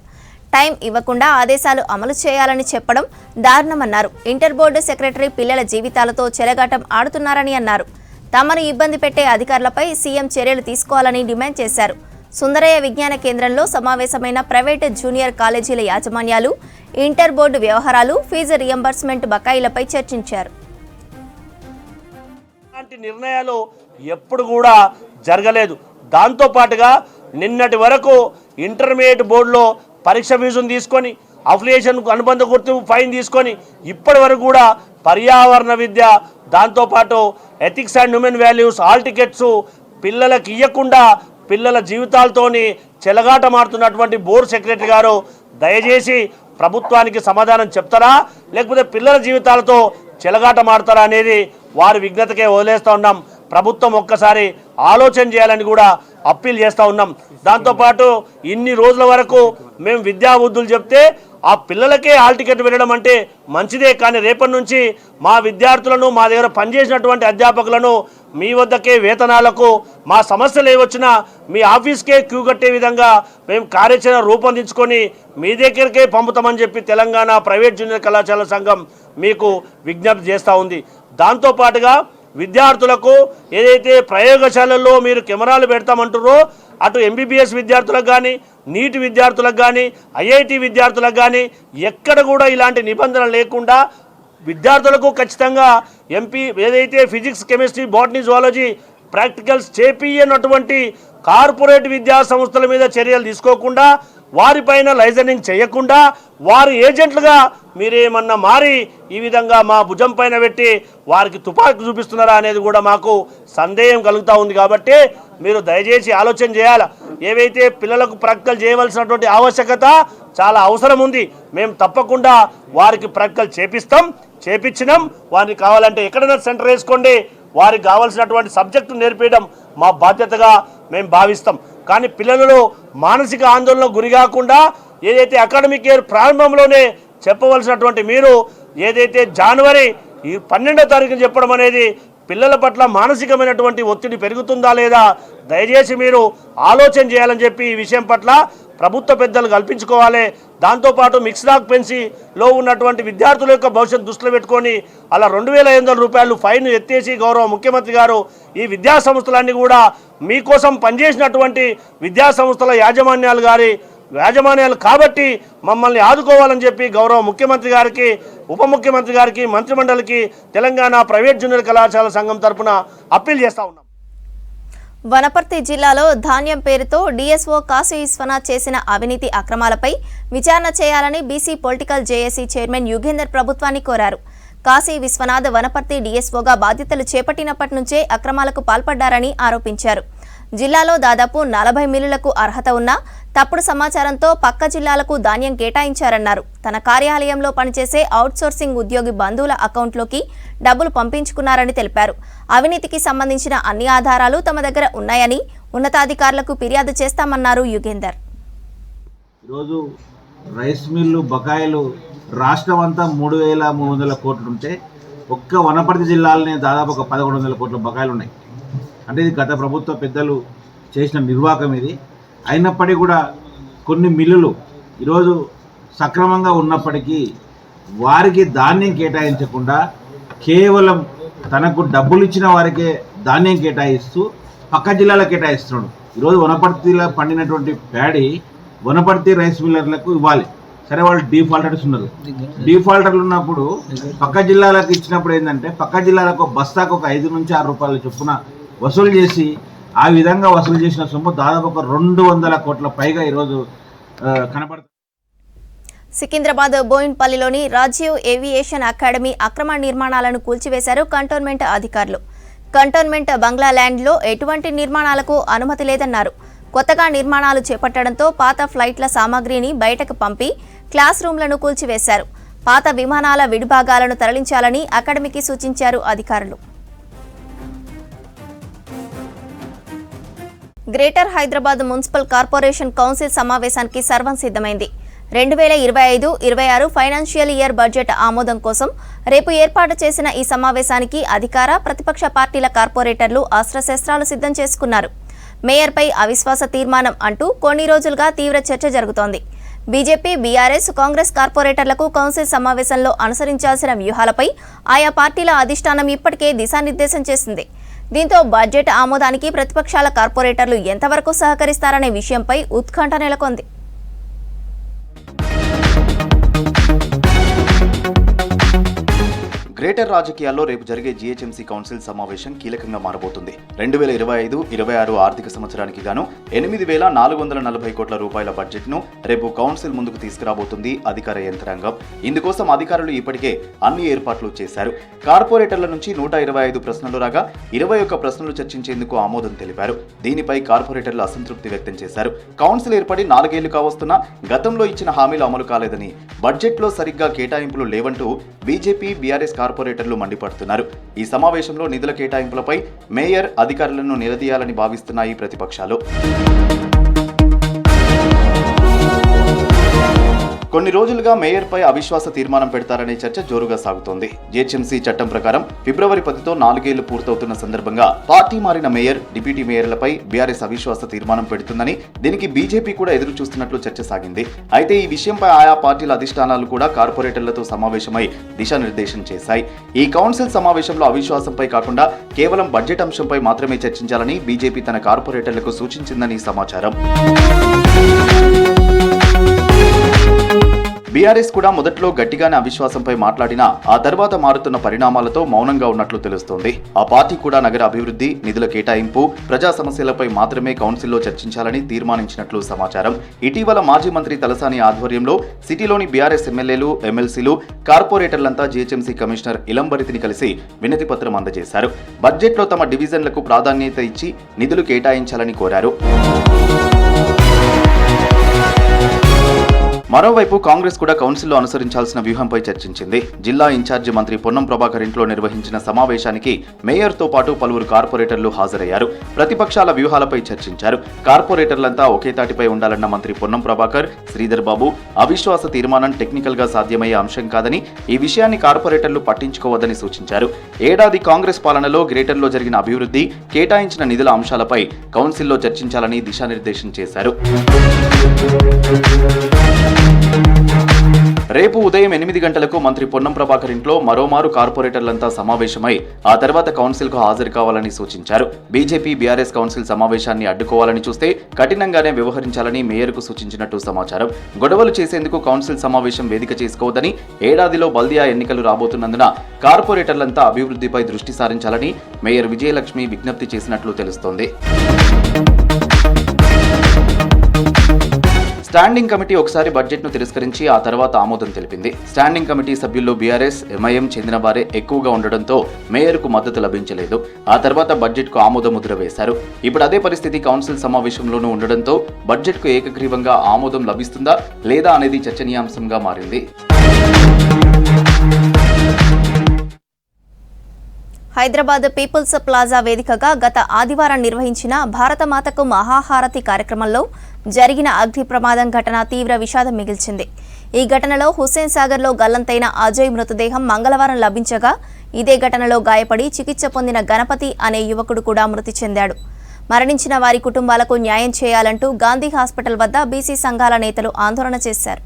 టైం ఇవ్వకుండా ఆదేశాలు అమలు చేయాలని చెప్పడం దారుణమన్నారు. ఇంటర్ బోర్డు సెక్రటరీ పిల్లల జీవితాలతో చెలగాటం ఆడుతున్నారని అన్నారు. తమను ఇబ్బంది పెట్టే అధికారులపై సీఎం చర్యలు తీసుకోవాలని డిమాండ్ చేశారు. సుందరయ్య విజ్ఞాన కేంద్రంలో సమావేశమైన ప్రైవేటు జూనియర్ కాలేజీల యాజమాన్యాలు ఇంటర్ బోర్డు వ్యవహారాలు, ఫీజు రియంబర్స్మెంట్ బకాయిలపై చర్చించారు. ఇలాంటి నిర్ణయాలు ఎప్పుడు కూడా జరగలేదు. దాంతోపాటుగా నిన్నటి వరకు ఇంటర్మీడియట్ బోర్డులో పరీక్ష ఫీజును తీసుకొని అఫిలియేషన్కు అనుబంధ గుర్తింపు ఫైన్ తీసుకొని ఇప్పటి వరకు కూడా పర్యావరణ విద్య, దాంతోపాటు ethics and human values, hall tickets పిల్లలకు ఇవ్వకుండా పిల్లల జీవితాలతోని చెలగాటమాడుతున్నటువంటి బోర్డు సెక్రటరీ గారు దయచేసి ప్రభుత్వానికి సమాధానం చెప్తారా, లేకపోతే పిల్లల జీవితాలతో చెలగాటమాడతారా అనేది వారి విజ్ఞతకే వదిలేస్తూ ఉన్నాం. ప్రభుత్వం ఒక్కసారి ఆలోచన చేయాలని కూడా అప్పీల్ చేస్తూ ఉన్నాం. దాంతోపాటు ఇన్ని రోజుల వరకు మేము విద్యాబుద్ధులు చెప్తే ఆ పిల్లలకే హాల్ టికెట్ వెళ్ళడం అంటే మంచిదే, కానీ రేపటి నుంచి మా విద్యార్థులను, మా దగ్గర పనిచేసినటువంటి అధ్యాపకులను మీ వద్దకే వేతనాలకు, మా సమస్యలు ఏవచ్చినా మీ ఆఫీస్కే క్యూ కట్టే విధంగా మేము కార్యాచరణ రూపొందించుకొని మీ దగ్గరికే పంపుతామని చెప్పి తెలంగాణ ప్రైవేట్ జూనియర్ కళాశాల సంఘం మీకు విజ్ఞప్తి చేస్తూ ఉంది. దాంతోపాటుగా విద్యార్థులకు ఏదైతే ప్రయోగశాలల్లో మీరు కెమెరాలు పెడతామంటారో అటు MBBS విద్యార్థులకు కానీ, నీట్ విద్యార్థులకు కానీ, IIT విద్యార్థులకు కానీ ఎక్కడ కూడా ఇలాంటి నిబంధనలు లేకుండా విద్యార్థులకు ఖచ్చితంగా ఏదైతే physics, chemistry, botany, zoology practicals చేపియనటువంటి కార్పొరేట్ విద్యా సంస్థల మీద చర్యలు తీసుకోకుండా, వారిపైన లైసెన్సింగ్ చేయకుండా, వారి ఏజెంట్లుగా మీరేమన్నా మారి ఈ విధంగా మా భుజం పైన పెట్టి వారికి తుపాకీ చూపిస్తున్నారా అనేది కూడా మాకు సందేహం కలుగుతూ ఉంది. కాబట్టి మీరు దయచేసి ఆలోచన చేయాలి. ఏవైతే పిల్లలకు ప్రాక్టికల్ చేయవలసినటువంటి ఆవశ్యకత చాలా అవసరం ఉంది. మేము తప్పకుండా వారికి ప్రాక్టికల్ చేపించినాం. వారికి కావాలంటే ఎక్కడైనా సెంటర్ వేసుకోండి, వారికి కావాల్సినటువంటి సబ్జెక్టు నేర్పించడం మా బాధ్యతగా మేము భావిస్తాం. కానీ పిల్లలలో మానసిక ఆందోళనకు గురి కాకుండా ఏదైతే అకాడమిక్ ఇయర్ ప్రారంభంలోనే చెప్పవలసినటువంటి మీరు ఏదైతే జనవరి 12వ తారీఖున చెప్పడం అనేది పిల్లల పట్ల మానసికమైనటువంటి ఒత్తిడి పెరుగుతుందా లేదా దయచేసి మీరు ఆలోచన చేయాలని చెప్పి ఈ విషయం పట్ల ప్రభుత్వ పెద్దలు కల్పించుకోవాలి. దాంతోపాటు మిక్స్డ్ ఆక్యుపెన్సీలో ఉన్నటువంటి విద్యార్థుల యొక్క భవిష్యత్తు దృష్టిలో పెట్టుకొని అలా 2500 రూపాయలు ఫైన్ ఎత్తేసి గౌరవ ముఖ్యమంత్రి గారు ఈ విద్యా సంస్థలన్నీ కూడా మీకోసం పనిచేసినటువంటి విద్యా సంస్థల యాజమాన్యాలు గారి యాజమాన్యాలు కాబట్టి మమ్మల్ని ఆదుకోవాలని చెప్పి గౌరవ ముఖ్యమంత్రి గారికి, ఉప ముఖ్యమంత్రి గారికి, మంత్రిమండలికి తెలంగాణ ప్రైవేట్ జూనియర్ కళాశాల సంఘం తరఫున అప్పీల్ చేస్తూ ఉన్నాం. వనపర్తి జిల్లాలో ధాన్యం పేరుతో డీఎస్ఓ కాశీ విశ్వనాథ్ చేసిన అవినీతి అక్రమాలపై విచారణ చేయాలని BC political JAC chairman Yugender ప్రభుత్వాన్ని కోరారు. కాశీ విశ్వనాథ్ వనపర్తి డీఎస్ఓగా బాధ్యతలు చేపట్టినప్పటి నుంచే అక్రమాలకు పాల్పడ్డారని ఆరోపించారు. జిల్లాలో దాదాపు 40 మిల్లులకు అర్హత ఉన్నా తప్పుడు సమాచారంతో పక్క జిల్లాలకు ధాన్యం కేటాయించారన్నారు. తన కార్యాలయంలో పనిచేసే అవుట్సోర్సింగ్ ఉద్యోగి బంధువుల అకౌంట్లోకి డబ్బులు పంపించుకున్నారని తెలిపారు. అవినీతికి సంబంధించిన అన్ని ఆధారాలు తమ దగ్గర ఉన్నాయని ఉన్నతాధికారులకు ఫిర్యాదు చేస్తామన్నారు యుగేందర్. ఈరోజు రైస్ మిల్లు బకాయిలు రాష్ట్రం అంతా 3,300 కోట్లు ఉంటే ఒక్క వనపర్తి జిల్లాలోనే దాదాపు ఒక 1,100 కోట్ల బకాయిలు ఉన్నాయి. అంటే ఇది గత ప్రభుత్వ పెద్దలు చేసిన నిర్వాహకం ఇది. అయినప్పటికీ కూడా కొన్ని మిల్లులు ఈరోజు సక్రమంగా ఉన్నప్పటికీ వారికి ధాన్యం కేటాయించకుండా కేవలం తనకు డబ్బులు ఇచ్చిన వారికే ధాన్యం కేటాయిస్తూ పక్క జిల్లాలకు కేటాయిస్తున్నాడు. ఈరోజు వనపర్తిలో పండినటువంటి ప్యాడీ వనపర్తి రైస్ మిల్లర్లకు ఇవ్వాలి. సరే, వాళ్ళు డీఫాల్టర్స్ ఉన్నారు. డీఫాల్టర్లు ఉన్నప్పుడు పక్క జిల్లాలకు ఇచ్చినప్పుడు ఏంటంటే పక్క జిల్లాలకు బస్తాకు ఒక 5 నుంచి 6 రూపాయల చొప్పున వసూలు చేసి ఆ విధంగా వసూలు చేసిన సొమ్ము దాదాపు ఒక 200 కోట్ల పైగా ఈరోజు కనపడుతుంది. సికింద్రాబాద్ బోయిన్పల్లిలోని రాజీవ్ ఏవియేషన్ అకాడమీ అక్రమ నిర్మాణాలను కూల్చివేశారు కంటోన్మెంట్ అధికారులు. కంటోన్మెంట్ బంగ్లా ల్యాండ్లో ఎటువంటి నిర్మాణాలకు అనుమతి లేదన్నారు. కొత్తగా నిర్మాణాలు చేపట్టడంతో పాత ఫ్లైట్ల సామాగ్రిని బయటకు పంపి క్లాస్ రూమ్లను కూల్చివేశారు. పాత విమానాల విడిభాగాలను తరలించాలని అకాడమీకి సూచించారు అధికారులు. Greater Hyderabad municipal corporation council సమావేశానికి సర్వం సిద్ధమైంది. 2025-26 ఫైనాన్షియల్ ఇయర్ బడ్జెట్ ఆమోదం కోసం రేపు ఏర్పాటు చేసిన ఈ సమావేశానికి అధికార, ప్రతిపక్ష పార్టీల కార్పొరేటర్లు అస్త్రశస్త్రాలు సిద్ధం చేసుకున్నారు. మేయర్పై అవిశ్వాస తీర్మానం అంటూ కొన్ని రోజులుగా తీవ్ర చర్చ జరుగుతోంది. బీజేపీ, బీఆర్ఎస్, కాంగ్రెస్ కార్పొరేటర్లకు కౌన్సిల్ సమావేశంలో అనుసరించాల్సిన వ్యూహాలపై ఆయా పార్టీల అధిష్టానం ఇప్పటికే దిశానిర్దేశం చేసింది. దీంతో బడ్జెట్ ఆమోదానికి ప్రతిపక్షాల కార్పొరేటర్లు ఎంతవరకు సహకరిస్తారనే విషయంపై ఉత్కంఠ నెలకొంది. గ్రేటర్ రాజకీయాల్లో రేపు జరిగే జీహెచ్ఎంసీ కౌన్సిల్ సమావేశం కీలకంగా మారబోతుంది. 2025-26 ఆర్థిక సంవత్సరానికి గాను 8,440 కోట్ల రూపాయల బడ్జెట్ను రేపు కౌన్సిల్ ముందుకు తీసుకురాబోతుంది అధికార యంత్రాంగం. ఇందుకోసం అధికారులు ఇప్పటికే అన్ని ఏర్పాట్లు చేశారు. కార్పొరేటర్ల నుంచి 125 ప్రశ్నలు రాగా 21 ప్రశ్నలు చర్చించేందుకు ఆమోదం తెలిపారు. దీనిపై కార్పొరేటర్లు అసంతృప్తి వ్యక్తం చేశారు. కౌన్సిల్ ఏర్పడి 4 ఏళ్లు కావస్తున్నా గతంలో ఇచ్చిన హామీలు అమలు కాలేదని, బడ్జెట్లో సరిగ్గా కేటాయింపులు లేవంటూ బీజేపీ, బీఆర్ఎస్ కార్పొరేటర్లు మండిపడుతున్నారు. ఈ సమావేశంలో నిధుల కేటాయింపులపై మేయర్, అధికారులను నిలదీయాలని భావిస్తున్నాయి ప్రతిపక్షాలు. కొన్ని రోజులుగా మేయర్పై అవిశ్వాస తీర్మానం పెడతారనే చర్చ జోరుగా సాగుతోంది. జీహెచ్ఎంసీ చట్టం ప్రకారం ఫిబ్రవరి 10తో 4 ఏళ్లు పూర్తవుతున్న సందర్భంగా పార్టీ మారిన మేయర్, డిప్యూటీ మేయర్లపై బీఆర్ఎస్ అవిశ్వాస తీర్మానం పెడుతుందని, దీనికి బీజేపీ కూడా ఎదురు చూస్తున్నట్లు చర్చ సాగింది. అయితే ఈ విషయంపై ఆయా పార్టీల అధిష్టానాలు కూడా కార్పొరేటర్లతో సమావేశమై దిశానిర్దేశం చేశాయి. ఈ కౌన్సిల్ సమావేశంలో అవిశ్వాసంపై కాకుండా కేవలం బడ్జెట్ అంశంపై మాత్రమే చర్చించాలని బీజేపీ తన కార్పొరేటర్లకు సూచించిందని సమాచారం. బీఆర్ఎస్ కూడా మొదట్లో గట్టిగానే అవిశ్వాసంపై మాట్లాడినా ఆ తర్వాత మారుతున్న పరిణామాలతో మౌనంగా ఉన్నట్లు తెలుస్తోంది. ఆ పార్టీ కూడా నగర అభివృద్ధి, నిధుల కేటాయింపు, ప్రజా సమస్యలపై మాత్రమే కౌన్సిల్లో చర్చించాలని తీర్మానించినట్లు సమాచారం. ఇటీవల మాజీ మంత్రి తలసాని ఆధ్వర్యంలో సిటీలోని బీఆర్ఎస్ ఎమ్మెల్యేలు, ఎమ్మెల్సీలు, కార్పొరేటర్లంతా జీహెచ్ఎంసీ కమిషనర్ ఇలంబరితిని కలిసి వినతి పత్రం అందజేశారు. బడ్జెట్లో తమ డివిజన్లకు ప్రాధాన్యత ఇచ్చి నిధులు కేటాయించాలని కోరారు. మరోవైపు కాంగ్రెస్ కూడా కౌన్సిల్లో అనుసరించాల్సిన వ్యూహంపై చర్చించింది. జిల్లా ఇన్ఛార్జి మంత్రి పొన్నం ప్రభాకర్ ఇంట్లో నిర్వహించిన సమావేశానికి మేయర్తో పాటు పలువురు కార్పొరేటర్లు హాజరయ్యారు. ప్రతిపక్షాల వ్యూహాలపై చర్చించారు. కార్పొరేటర్లంతా ఒకే తాటిపై ఉండాలన్న మంత్రి పొన్నం ప్రభాకర్, శ్రీధర్ బాబు అవిశ్వాస తీర్మానం టెక్నికల్ గా సాధ్యమయ్యే అంశం కాదని, ఈ విషయాన్ని కార్పొరేటర్లు పట్టించుకోవద్దని సూచించారు. ఏడాది కాంగ్రెస్ పాలనలో గ్రేటర్లో జరిగిన అభివృద్ధి, కేటాయించిన నిధుల అంశాలపై కౌన్సిల్లో చర్చించాలని దిశానిర్దేశం చేశారు. రేపు ఉదయం 8 గంటలకు మంత్రి పొన్నం ప్రభాకర్ ఇంట్లో మరోమారు కార్పొరేటర్లంతా సమావేశమై ఆ తర్వాత కౌన్సిల్కు హాజరు కావాలని సూచించారు. బీజేపీ బీఆర్ఎస్ కౌన్సిల్ సమావేశాన్ని అడ్డుకోవాలని చూస్తే కఠినంగానే వ్యవహరించాలని మేయర్కు సూచించినట్టు సమాచారం. గొడవలు చేసేందుకు కౌన్సిల్ సమావేశం వేదిక చేసుకోవద్దని, ఏడాదిలో బల్దియా ఎన్నికలు రాబోతున్నందున కార్పొరేటర్లంతా అభివృద్ధిపై దృష్టి సారించాలని మేయర్ విజయలక్ష్మి విజ్ఞప్తి చేసినట్లు తెలుస్తోంది. స్టాండింగ్ కమిటీ ఒకసారి బడ్జెట్ను తిరస్కరించి ఆ తర్వాత ఆమోదం తెలిపింది. స్టాండింగ్ కమిటీ సభ్యుల్లో బీఆర్ఎస్, ఎంఐఎం చెందిన వారే ఎక్కువగా ఉండడంతో మేయర్కు మద్దతు లభించలేదు. ఆ తర్వాత బడ్జెట్కు ఆమోద ముద్ర వేశారు. ఇప్పుడు అదే పరిస్థితి కౌన్సిల్ సమావేశంలోనూ ఉండడంతో బడ్జెట్కు ఏకగ్రీవంగా ఆమోదం లభిస్తుందా లేదా అనేది చర్చనీయాంశంగా మారింది. హైదరాబాద్ పీపుల్స్ ప్లాజా వేదికగా గత ఆదివారం నిర్వహించిన భారతమాతకు మహాహారతి కార్యక్రమంలో జరిగిన అగ్ని ప్రమాదం ఘటన తీవ్ర విషాదం మిగిల్చింది. ఈ ఘటనలో హుస్సేన్ సాగర్లో గల్లంతైన అజయ్ మృతదేహం మంగళవారం లభించగా ఇదే ఘటనలో గాయపడి చికిత్స పొందిన గణపతి అనే యువకుడు కూడా మృతి చెందాడు. మరణించిన వారి కుటుంబాలకు న్యాయం చేయాలంటూ గాంధీ హాస్పిటల్ వద్ద బీసీ సంఘాల నేతలు ఆందోళన చేశారు.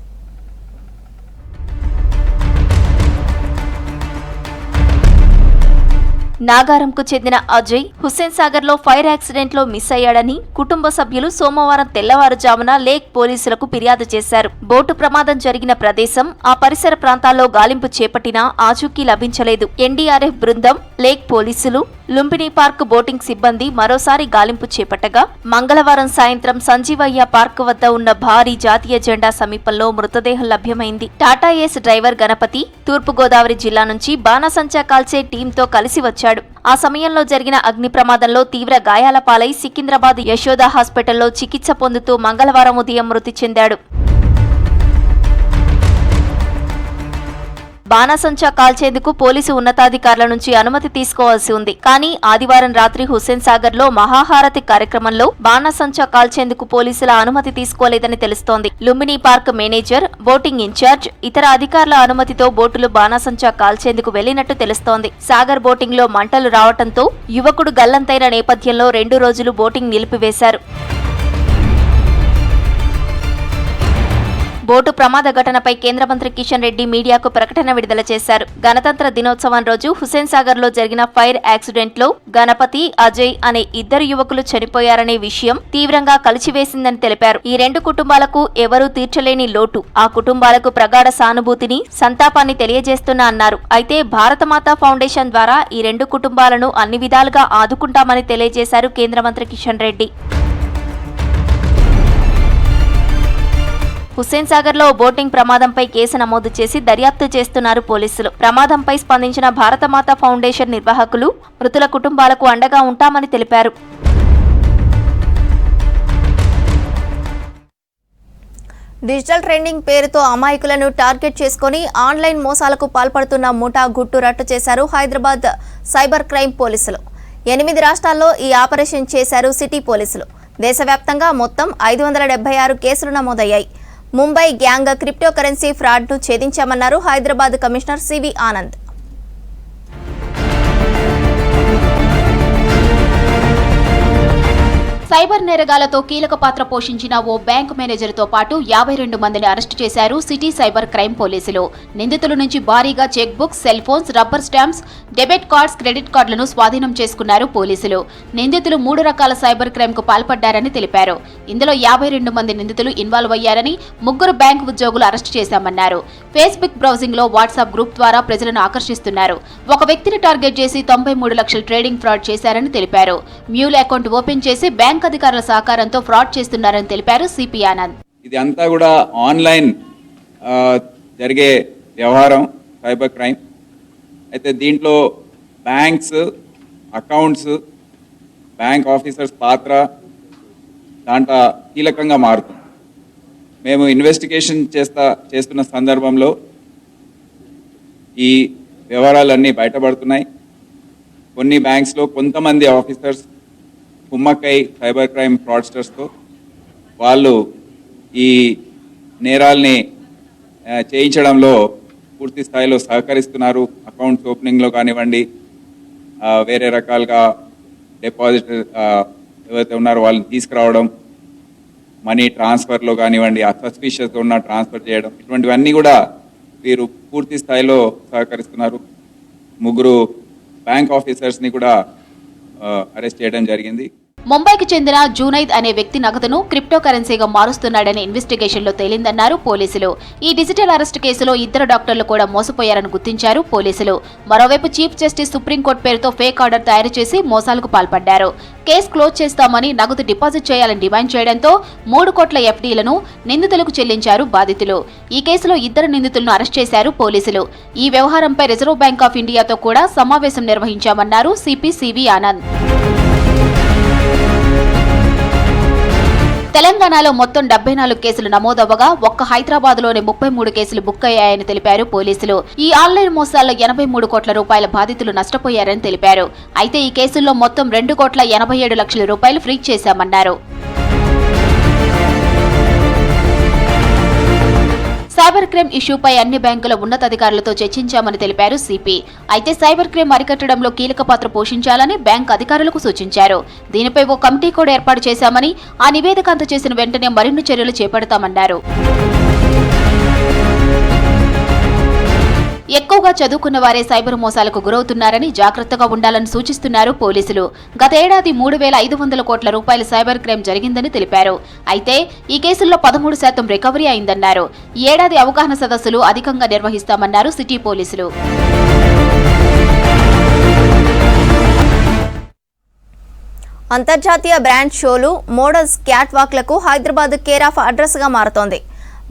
నాగారంకు చెందిన అజయ్ హుస్సేన్ సాగర్ లో ఫైర్ యాక్సిడెంట్ లో మిస్ అయ్యాడని కుటుంబ సభ్యులు సోమవారం తెల్లవారుజామున లేక్ పోలీసులకు ఫిర్యాదు చేశారు. బోటు ప్రమాదం జరిగిన ప్రదేశం, ఆ పరిసర ప్రాంతాల్లో గాలింపు చేపట్టినా ఆచూకీ లభించలేదు. ఎన్డీఆర్ఎఫ్ బృందం, లేక్ పోలీసులు, లుంబిని పార్క్ బోటింగ్ సిబ్బంది మరోసారి గాలింపు చేపట్టగా మంగళవారం సాయంత్రం సంజీవయ్య పార్క్ వద్ద ఉన్న భారీ జాతీయ జెండా సమీపంలో మృతదేహం లభ్యమైంది. టాటా ఏస్ డ్రైవర్ గణపతి తూర్పుగోదావరి జిల్లా నుంచి బాణసంచా కాల్చే టీంతో కలిసి వచ్చాడు. ఆ సమయంలో జరిగిన అగ్ని ప్రమాదంలో తీవ్ర గాయాల పాలై సికింద్రాబాద్ యశోద హాస్పిటల్లో చికిత్స పొందుతూ మంగళవారం ఉదయం మృతి చెందాడు. బాణసంచా కాల్చేందుకు పోలీసు ఉన్నతాధికారుల నుంచి అనుమతి తీసుకోవాల్సి ఉంది. కానీ ఆదివారం రాత్రి హుస్సేన్ సాగర్ లో మహాహారతి కార్యక్రమంలో బాణసంచా కాల్చేందుకు పోలీసుల అనుమతి తీసుకోలేదని తెలుస్తోంది. Lumbini park manager, boating incharge, ఇతర అధికారుల అనుమతితో బోటులు బాణసంచా కాల్చేందుకు వెళ్లినట్టు తెలుస్తోంది. సాగర్ బోటింగ్ లో మంటలు రావడంతో యువకుడు గల్లంతైన నేపథ్యంలో 2 రోజులు బోటింగ్ నిలిపివేశారు. బోటు ప్రమాద ఘటనపై కేంద్ర మంత్రి కిషన్ రెడ్డి మీడియాకు ప్రకటన విడుదల చేశారు. గణతంత్ర దినోత్సవం రోజు హుస్సేన్ సాగర్ లో జరిగిన ఫైర్ యాక్సిడెంట్ లో గణపతి, అజయ్ అనే 2 యువకులు చనిపోయారనే విషయం తీవ్రంగా కలిచివేసిందని తెలిపారు. ఈ 2 కుటుంబాలకు ఎవరూ తీర్చలేని లోటు. ఆ కుటుంబాలకు ప్రగాఢ సానుభూతిని, సంతాపాన్ని తెలియజేస్తున్నా అన్నారు. అయితే భారతమాత ఫౌండేషన్ ద్వారా ఈ 2 కుటుంబాలను అన్ని విధాలుగా ఆదుకుంటామని తెలియజేశారు కేంద్ర మంత్రి కిషన్ రెడ్డి. హుస్సేన్ సాగర్ లో బోటింగ్ ప్రమాదంపై కేసు నమోదు చేసి దర్యాప్తు చేస్తున్నారు పోలీసులు. ప్రమాదంపై స్పందించిన భారతమాత ఫౌండేషన్ నిర్వాహకులు మృతుల కుటుంబాలకు అండగా ఉంటామని తెలిపారు. డిజిటల్ ట్రెండింగ్ పేరుతో అమాయకులను టార్గెట్ చేసుకుని ఆన్లైన్ మోసాలకు పాల్పడుతున్న ముఠా గుట్టు రట్టు చేశారు హైదరాబాద్ సైబర్ క్రైమ్ పోలీసులు. 8 రాష్ట్రాల్లో ఈ ఆపరేషన్ చేశారు సిటీ పోలీసులు. దేశవ్యాప్తంగా మొత్తం 576 కేసులు నమోదయ్యాయి. ముంబై గ్యాంగ్ క్రిప్టో కరెన్సీ ఫ్రాడ్ను ఛేదించామన్నారు Hyderabad commissioner CV Anand. Cyber నేరగాలతో కీలక పాత్ర పోషించిన ఓ బ్యాంకు మేనేజర్తో పాటు 52 మందిని అరెస్టు చేశారు సిటీ సైబర్ క్రైమ్ పోలీసులు. నిందితుల నుంచి భారీగా cheque books, cell phones, rubber stamps, debit cards, credit కార్డులను స్వాధీనం చేసుకున్నారు పోలీసులు. నిందితులు 3 రకాల సైబర్ క్రైమ్ కు పాల్పడ్డారని తెలిపారు. ఇందులో 52 మంది నిందితులు ఇన్వాల్వ్ అయ్యారని, 3 బ్యాంకు ఉద్యోగులు అరెస్టు చేశామన్నారు. ఫేస్బుక్ బ్రౌజింగ్ లో వాట్సాప్ గ్రూప్ ద్వారా ప్రజలను ఆకర్షిస్తున్నారు. ఒక వ్యక్తిని టార్గెట్ చేసి 93 లక్షల ట్రేడింగ్ ఫ్రాడ్ చేశారని తెలిపారు. మ్యూల్ అకౌంట్ ఓపెన్ చేసి బ్యాంక్ అధికారుల సహకారంతో ఫ్రాడ్ చేస్తున్నారని తెలిపారు సిపి ఆనంద్. ఇది అంతా కూడా ఆన్లైన్ జరిగే వ్యవహారం సైబర్ క్రైమ్. అయితే దీంట్లో బ్యాంక్స్, అకౌంట్స్, బ్యాంక్ ఆఫీసర్స్ పాత్ర దాంట్లో కీలకంగా మారుతుంది. మేము ఇన్వెస్టిగేషన్ చేస్తున్న సందర్భంలో ఈ వ్యవహారాలన్నీ బయటపడుతున్నాయి. కొన్ని బ్యాంక్స్లో కొంతమంది ఆఫీసర్స్ కుమ్మక్కై సైబర్ క్రైమ్ ఫ్రాడ్స్టర్స్తో వాళ్ళు ఈ నేరాల్ని చేయించడంలో పూర్తి స్థాయిలో సహకరిస్తున్నారు. అకౌంట్స్ ఓపెనింగ్లో కానివ్వండి, వేరే రకాలుగా డిపాజిట్ ఎవరైతే ఉన్నారో వాళ్ళని తీసుకురావడం, మనీ ట్రాన్స్ఫర్లో కానివ్వండి, సస్పిషియస్గా ఉన్న ట్రాన్స్ఫర్ చేయడం, ఇటువంటివన్నీ కూడా వీరు పూర్తి స్థాయిలో సహకరిస్తున్నారు. 3 బ్యాంక్ ఆఫీసర్స్ని కూడా అరెస్ట్ చేయడం జరిగింది. ముంబైకి చెందిన జునైద్ అనే వ్యక్తి నగదును క్రిప్టో కరెన్సీగా మారుస్తున్నాడని ఇన్వెస్టిగేషన్లో తేలిందన్నారు పోలీసులు. ఈ డిజిటల్ అరెస్ట్ కేసులో 2 డాక్టర్లు కూడా మోసపోయారని గుర్తించారు పోలీసులు. మరోవైపు చీఫ్ జస్టిస్ సుప్రీంకోర్టు పేరుతో ఫేక్ ఆర్డర్ తయారు చేసి మోసాలకు పాల్పడ్డారు. కేసు క్లోజ్ చేస్తామని నగదు డిపాజిట్ చేయాలని డిమాండ్ చేయడంతో 3 కోట్ల ఎఫ్డీలను నిందితులకు చెల్లించారు బాధితులు. ఈ కేసులో 2 నిందితులను అరెస్ట్ చేశారు పోలీసులు. ఈ వ్యవహారంపై రిజర్వ్ బ్యాంక్ ఆఫ్ ఇండియాతో కూడా సమావేశం నిర్వహించామన్నారు సిపి సివి ఆనంద్. తెలంగాణలో మొత్తం 74 కేసులు నమోదవ్వగా ఒక్క హైదరాబాద్లోనే 33 కేసులు బుక్ అయ్యాయని తెలిపారు పోలీసులు. ఈ ఆన్లైన్ మోసాల్లో 83 కోట్ల రూపాయల బాధితులు నష్టపోయారని తెలిపారు. అయితే ఈ కేసుల్లో మొత్తం 2 కోట్ల 87 లక్షల రూపాయలు ఫ్రీజ్ చేశామన్నారు. సైబర్ క్రైమ్ ఇష్యూపై అన్ని బ్యాంకుల ఉన్నతాధికారులతో చర్చించామని తెలిపారు సిపి. అయితే సైబర్ క్రైమ్ అరికట్టడంలో కీలక పాత్ర పోషించాలని బ్యాంక్ అధికారులకు సూచించారు. దీనిపై ఓ కమిటీ కూడా ఏర్పాటు చేశామని, ఆ నివేదిక అందజేసిన వెంటనే మరిన్ని చర్యలు చేపడతామన్నారు. ఎక్కువగా చదువుకున్న వారే సైబర్ మోసాలకు గురవుతున్నారని జాగ్రత్తగా ఉండాలని సూచిస్తున్నారు పోలీసులు. గత ఏడాది 3,500 కోట్ల రూపాయల సైబర్ క్రైమ్ జరిగిందని తెలిపారు. అయితే ఈ కేసుల్లో 13% రికవరీ అయిందన్నారు. ఈ ఏడాది అవగాహన సదస్సులు అధికంగా నిర్వహిస్తామన్నారు సిటీ పోలీసులు. అంతర్జాతీయ బ్రాండ్ షోలు, మోడల్స్ క్యాట్ వాక్లకు హైదరాబాద్ కేర్ ఆఫ్ అడ్రస్గా మారుతోంది.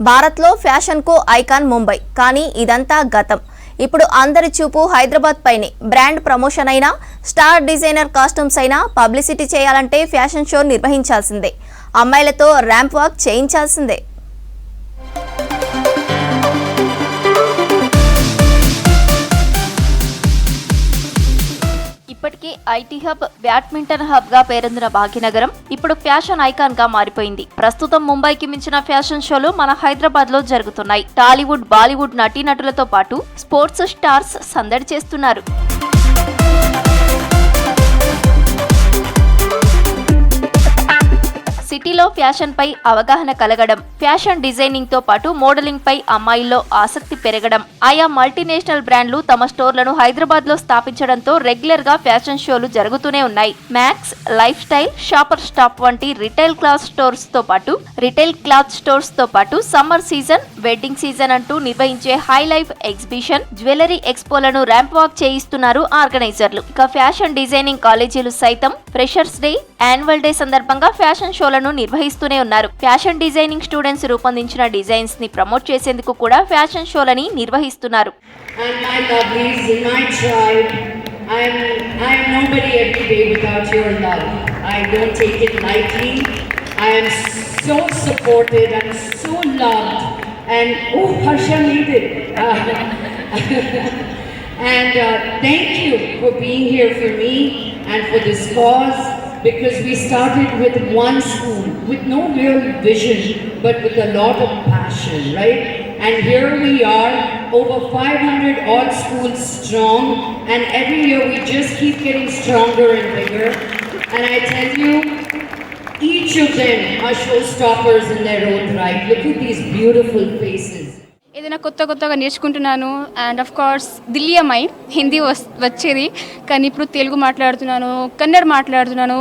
భారత్లో ఫ్యాషన్కు ఐకాన్ ముంబై, కానీ ఇదంతా గతం. ఇప్పుడు అందరి చూపు హైదరాబాద్ పైనే. బ్రాండ్ ప్రమోషన్ అయినా, స్టార్ డిజైనర్ కాస్ట్యూమ్స్ అయినా పబ్లిసిటీ చేయాలంటే ఫ్యాషన్ షో నిర్వహించాల్సిందే. అమ్మాయిలతో ర్యాంప్ వాక్ చేయించాల్సిందే. ఇప్పటికే ఐటీ హబ్, బ్యాడ్మింటన్ హబ్ గా పేరొందిన భాగ్యనగరం ఇప్పుడు ఫ్యాషన్ ఐకాన్ గా మారిపోయింది. ప్రస్తుతం ముంబైకి మించిన ఫ్యాషన్ షోలు మన హైదరాబాద్ లో జరుగుతున్నాయి. టాలీవుడ్, బాలీవుడ్ నటీనటులతో పాటు స్పోర్ట్స్ స్టార్స్ సందడి చేస్తున్నారు. సిటీలో ఫ్యాషన్ పై అవగాహన కలగడం, ఫ్యాషన్ డిజైనింగ్ తో పాటు మోడలింగ్ పై అమ్మాయిల్లో ఆసక్తి పెరగడం, ఆయా మల్టీనేషనల్ బ్రాండ్లు తమ స్టోర్లను హైదరాబాద్ లో స్థాపించడంతో రెగ్యులర్ గా ఫ్యాషన్ షోలు జరుగుతూనే ఉన్నాయి. Max, Lifestyle, Shoppers Stop వంటి రిటైల్ క్లాత్ స్టోర్స్ తో పాటు సమ్మర్ సీజన్, వెడ్డింగ్ సీజన్ అంటూ నిర్వహించే హై లైఫ్ ఎగ్జిబిషన్, జ్యువెలరీ ఎక్స్పోలను ర్యాంప్ వాక్ చేయిస్తున్నారు ఆర్గనైజర్లు. ఇక ఫ్యాషన్ డిజైనింగ్ కాలేజీలు సైతం ఫ్రెషర్స్ డే, యాన్యువల్ డే సందర్భంగా ఫ్యాషన్ షోలను నిర్వహిస్తూనే ఉన్నారు. ఫ్యాషన్ డిజైనింగ్ స్టూడెంట్స్ రూపొందించిన డిజైన్స్ ని ప్రమోట్ చేసేందుకు కూడా ఫ్యాషన్ షోలని నిర్వహిస్తున్నారు. Thank you for being here for me and for this cause. Because we started with one school, with no real vision, but with a lot of passion, right? And here we are, over 500 odd schools strong, and every year we just keep getting stronger and bigger. And I tell you, each of them are showstoppers in their own right. Look at these beautiful faces. ఏదైనా కొత్తగా నేర్చుకుంటున్నాను. And of course Delhi అమ్మాయి, హిందీ వచ్చేది, కానీ ఇప్పుడు తెలుగు మాట్లాడుతున్నాను, కన్నడ మాట్లాడుతున్నాను,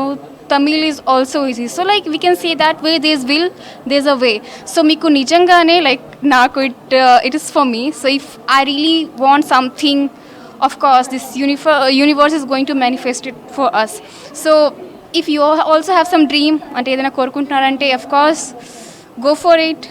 Tamil is also easy. So like we can say that way there's will there's a way. So మీకు నిజంగానే లైక్ నాకు it is for me. So if I really want something, of course this universe is going to manifest it for us. So if you also have some dream, అంటే ఏదైనా కోరుకుంటున్నారంటే of course go for it,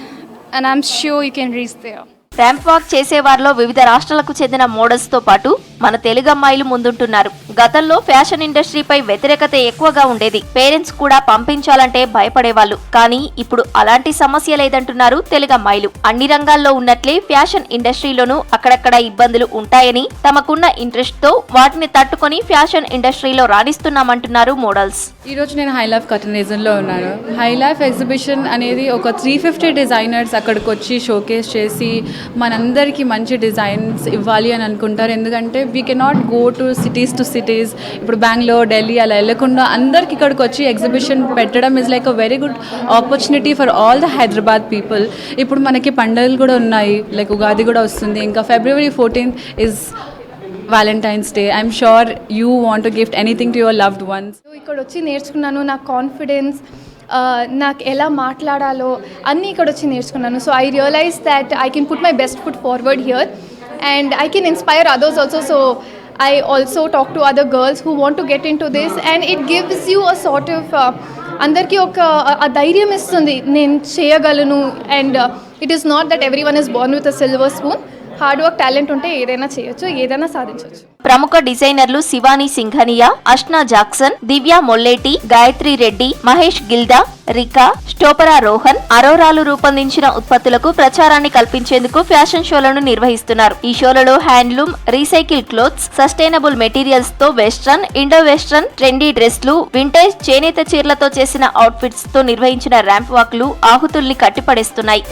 and I'm sure you can reach there. Ramp walk చేసేవారిలో వివిధ రాష్ట్రాలకు చెందిన models తో పాటు మన తెలుగు అమ్మాయిలు ముందుంటున్నారు. గతంలో ఫ్యాషన్ ఇండస్ట్రీపై వ్యతిరేకత ఎక్కువగా ఉండేది. పేరెంట్స్ కూడా పంపించాలంటే భయపడేవాళ్ళు. కానీ ఇప్పుడు అలాంటి సమస్య లేదంటున్నారు తెలుగు అమ్మాయిలు. అన్ని రంగాల్లో ఉన్నట్లే ఫ్యాషన్ ఇండస్ట్రీలోనూ అక్కడక్కడ ఇబ్బందులు ఉంటాయని, తమకున్న ఇంట్రెస్ట్ తో వాటిని తట్టుకొని ఫ్యాషన్ ఇండస్ట్రీలో రాణిస్తున్నామంటున్నారు మోడల్స్. ఈ రోజు నేను హై లైఫ్ కటనైజన్లో ఉన్నాను. హై లైఫ్ ఎగ్జిబిషన్ అనేది ఒక 350 డిజైనర్స్ అక్కడికి వచ్చి షోకేస్ చేసి మనందరికీ మంచి డిజైన్స్ ఇవ్వాలి అని అనుకుంటారు. ఎందుకంటే we cannot go to cities ఇప్పుడు బెంగళూరు ఢిల్లీ అలా వెళ్ళకుండా అందరికి ఇక్కడికి వచ్చి ఎగ్జిబిషన్ పెట్టడం is like a very good opportunity for all the Hyderabad people. ఇప్పుడు మనకి పండుగలు కూడా ఉన్నాయి, లైక్ ఉగాది కూడా వస్తుంది, ఇంకా February 14th is Valentine's Day. I'm sure you want to gift anything to your loved ones. ఇక్కడ వచ్చి నేర్చుకున్నాను, నా కాన్ఫిడెన్స్, నాకు ఎలా మాట్లాడాలో అన్నీ ఇక్కడ వచ్చి నేర్చుకున్నాను. So I realise that I can put my best foot forward here and I can inspire others also. So I also talk to other girls who want to get into this and it gives you a sort of అందరికీ ఒక ధైర్యం ఇస్తుంది, నేను చేయగలను. And it is not that everyone is born with a silver spoon. Hard work, talent ఉంటే ఏదైనా చేయొచ్చు, ఏదైనా సాధించవచ్చు. ప్రముఖ డిజైనర్లు శివాని సింఘనియా, అష్నా జాక్సన్, దివ్య మొల్లేటి, గాయత్రి రెడ్డి, మహేష్ గిల్దా, రికా, స్టోపరా రోహన్, అరోరాలు రూపొందించిన ఉత్పత్తులకు ప్రచారాన్ని కల్పించేందుకు ఫ్యాషన్ షోలను నిర్వహిస్తున్నారు. ఈ షోలలో handloom, recycle clothes, sustainable materials తో వెస్ట్రన్, ఇండో వెస్ట్రన్, ట్రెండీ డ్రెస్లు, వింటేజ్ చేనేత చీరలతో చేసిన అవుట్ఫిట్స్ తో నిర్వహించిన ర్యాంప్ వాక్లు ఆహుతుల్ని కట్టిపడేస్తున్నాయి.